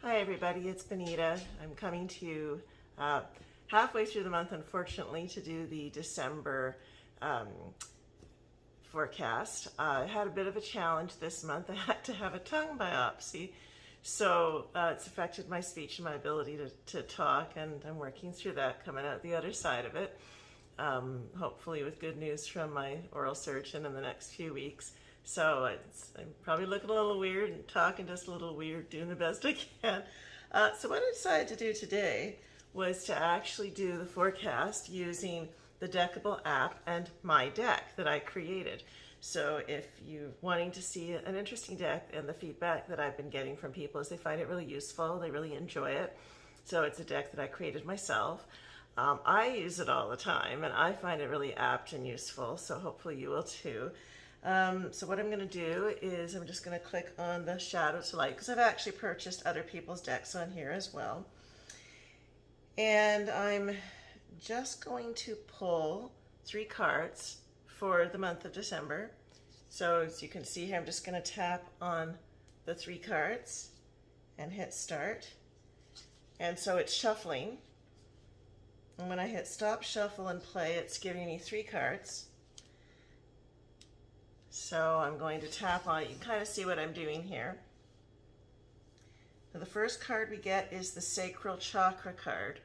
Hi everybody, it's Benita. I'm coming to you halfway through the month, unfortunately, to do the December forecast. I had a bit of a challenge this month. I had to have a tongue biopsy, so it's affected my speech and my ability to talk, and I'm working through that, coming out the other side of it, hopefully with good news from my oral surgeon in the next few weeks. So I'm probably looking a little weird and talking just a little weird, doing the best I can. So what I decided to do today was to actually do the forecast using the Deckable app and my deck that I created. So if you're wanting to see an interesting deck, and the feedback that I've been getting from people is they find it really useful, they really enjoy it. So it's a deck that I created myself. I use it all the time and I find it really apt and useful, so hopefully you will too. So what I'm going to do is I'm just going to click on the shadow to light, because I've actually purchased other people's decks on here as well. And I'm just going to pull 3 cards for the month of December. So as you can see here, I'm just going to tap on the 3 cards and hit start. And so it's shuffling. And when I hit stop, shuffle, and play, it's giving me 3 cards. So I'm going to tap on it. You can kind of see what I'm doing here. So the first card we get is the Sacral Chakra card.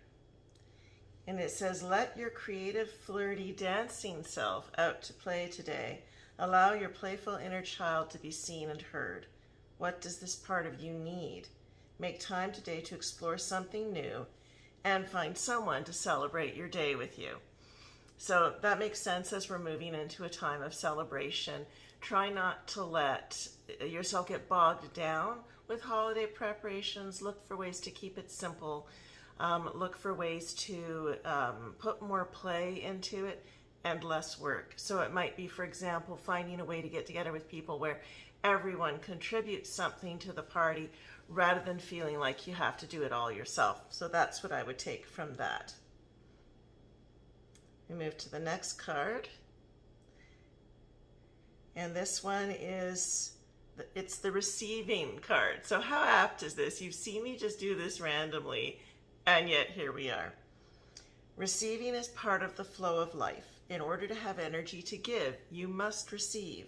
And it says, let your creative, flirty, dancing self out to play today. Allow your playful inner child to be seen and heard. What does this part of you need? Make time today to explore something new and find someone to celebrate your day with you. So that makes sense as we're moving into a time of celebration. Try not to let yourself get bogged down with holiday preparations. Look for ways to keep it simple. Look for ways to put more play into it and less work. So it might be, for example, finding a way to get together with people where everyone contributes something to the party rather than feeling like you have to do it all yourself. So that's what I would take from that. We move to the next card. And this one is, it's the receiving card. So how apt is this? You've seen me just do this randomly, and yet here we are. Receiving is part of the flow of life. In order to have energy to give, you must receive.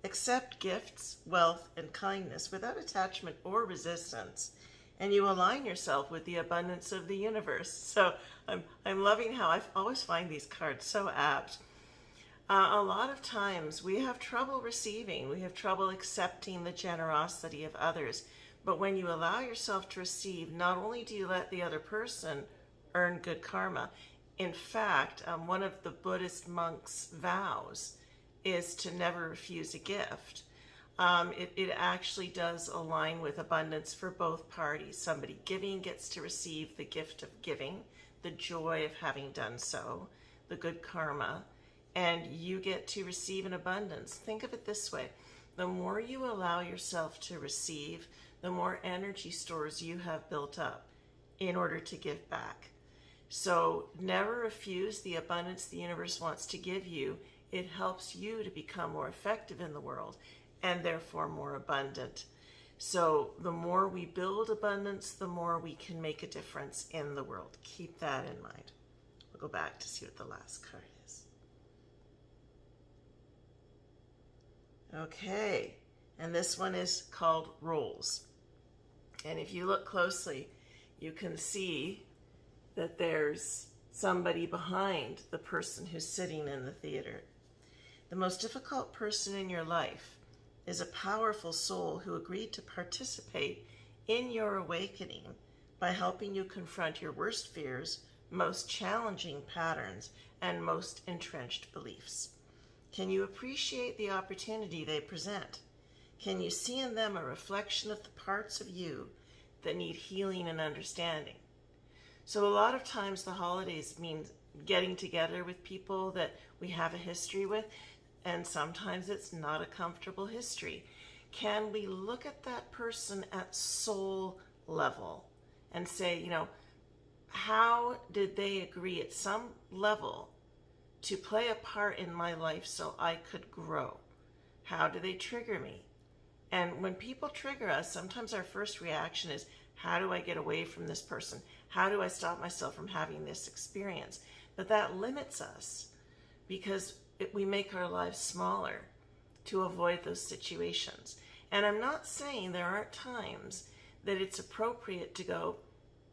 Accept gifts, wealth, and kindness without attachment or resistance, and you align yourself with the abundance of the universe. So I'm loving how I always find these cards so apt. A lot of times we have trouble receiving, we have trouble accepting the generosity of others. But when you allow yourself to receive, not only do you let the other person earn good karma, in fact, one of the Buddhist monks' vows is to never refuse a gift. It actually does align with abundance for both parties. Somebody giving gets to receive the gift of giving, the joy of having done so, the good karma, and you get to receive in abundance. Think of it this way. The more you allow yourself to receive, the more energy stores you have built up in order to give back. So never refuse the abundance the universe wants to give you. It helps you to become more effective in the world and therefore more abundant. So the more we build abundance, the more we can make a difference in the world. Keep that in mind. We'll go back to see what the last card is. Okay, and this one is called Roles. And if you look closely, you can see that there's somebody behind the person who's sitting in the theater. The most difficult person in your life is a powerful soul who agreed to participate in your awakening by helping you confront your worst fears, most challenging patterns, and most entrenched beliefs. Can you appreciate the opportunity they present? Can you see in them a reflection of the parts of you that need healing and understanding? So a lot of times the holidays mean getting together with people that we have a history with, and sometimes it's not a comfortable history. Can we look at that person at soul level and say, you know, how did they agree at some level to play a part in my life so I could grow? How do they trigger me? And when people trigger us, sometimes our first reaction is, how do I get away from this person? How do I stop myself from having this experience? But that limits us because we make our lives smaller to avoid those situations. And I'm not saying there aren't times that it's appropriate to go,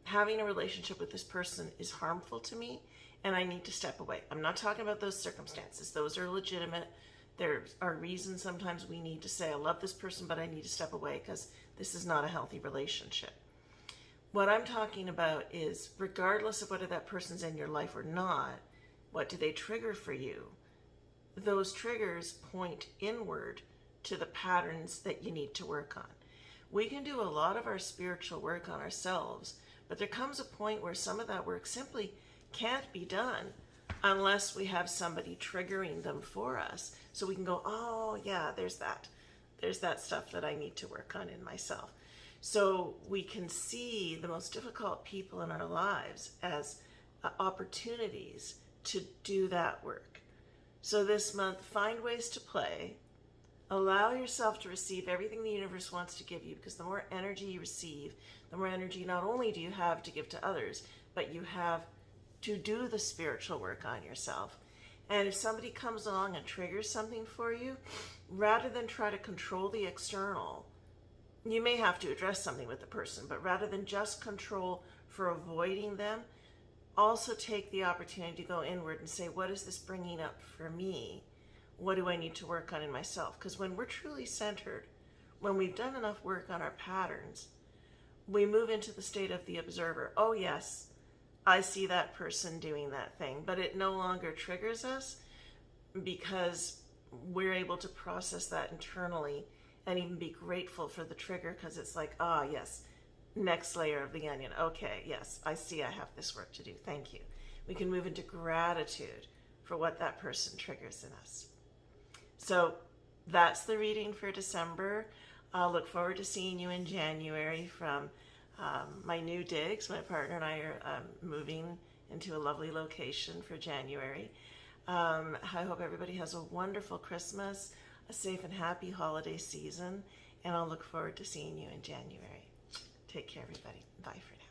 having a relationship with this person is harmful to me and I need to step away. I'm not talking about those circumstances. Those are legitimate. There are reasons sometimes we need to say, I love this person, but I need to step away because this is not a healthy relationship. What I'm talking about is, regardless of whether that person's in your life or not, what do they trigger for you? Those triggers point inward to the patterns that you need to work on. We can do a lot of our spiritual work on ourselves, but there comes a point where some of that work simply can't be done unless we have somebody triggering them for us. So we can go, oh yeah, there's that stuff that I need to work on in myself. So we can see the most difficult people in our lives as opportunities to do that work. So this month, find ways to play. Allow yourself to receive everything the universe wants to give you, because the more energy you receive, the more energy not only do you have to give to others, but you have to do the spiritual work on yourself. And if somebody comes along and triggers something for you, rather than try to control the external, you may have to address something with the person, but rather than just control for avoiding them, also take the opportunity to go inward and say, what is this bringing up for me? What do I need to work on in myself? Because when we're truly centered, when we've done enough work on our patterns, we move into the state of the observer. Oh yes, I see that person doing that thing, but it no longer triggers us because we're able to process that internally and even be grateful for the trigger, because it's like, ah, yes, next layer of the onion. Okay, yes, I see I have this work to do. Thank you. We can move into gratitude for what that person triggers in us. So that's the reading for December. I'll look forward to seeing you in January from my new digs. My partner and I are moving into a lovely location for January. I hope everybody has a wonderful Christmas, a safe and happy holiday season, and I'll look forward to seeing you in January. Take care, everybody. Bye for now.